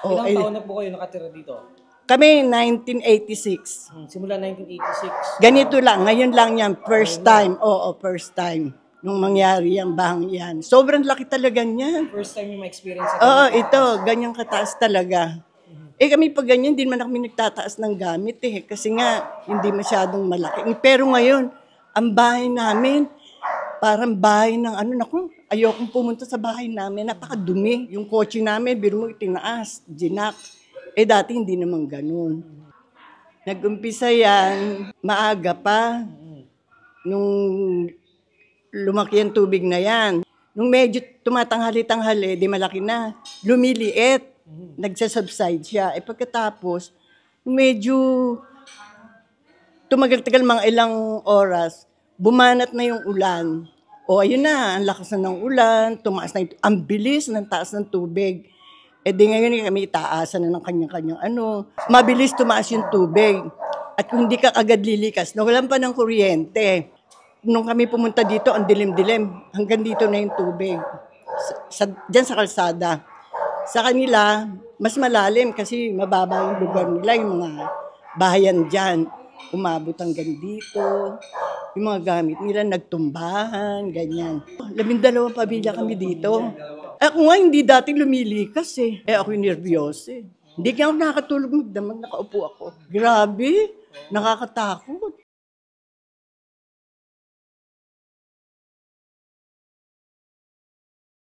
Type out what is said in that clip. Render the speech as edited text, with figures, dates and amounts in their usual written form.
Oh, Ilang taon na po kayo nakatira dito? kami 1986. Simula 1986. Ganito lang, ngayon lang yan, first time. Oo, first time. Nung mangyari yung bahang yan. Sobrang laki talaga niyan. First time yung ma-experience sa Oo, ganito. ito, ganyang kataas talaga. Kami pag ganyan, hindi man kami nagtataas ng gamit kasi nga, hindi masyadong malaki. Pero ngayon, ang bahay namin, parang bahay ng naku, ayokong pumunta sa bahay namin, napakadumi. Yung kotse namin, biro mo itinaas, ginak. Dati hindi naman ganun. Nag-umpisa yan, maaga pa, nung lumaki ang tubig na yan. Nung medyo tumatanghali-tanghali, di malaki na, lumiliit, nagsasubside siya. Pagkatapos, medyo tumagal-tagal mga ilang oras, bumanat na yung ulan. Ayun na, ang lakas na ng ulan, tumaas na ang bilis ng taas ng tubig. Di ngayon kami itaasan na ng kanyang-kanyang mabilis tumaas yung tubig. At kung hindi ka agad lilikas, nawalan pa ng kuryente. Nung kami pumunta dito, ang dilim-dilim. Hanggang dito na yung tubig. Diyan sa kalsada. Sa kanila, mas malalim kasi mababa yung lugar nila, yung mga bahayan dyan. Umabot hanggang dito. Yung mga gamit nila, nagtumbahan, ganyan. 12 pamilya kami dito. Ako nga, hindi dati lumilikas ako'y nervyos Hindi nga ako nakakatulog magdamag, nakaupo ako. Grabe, nakakatakot.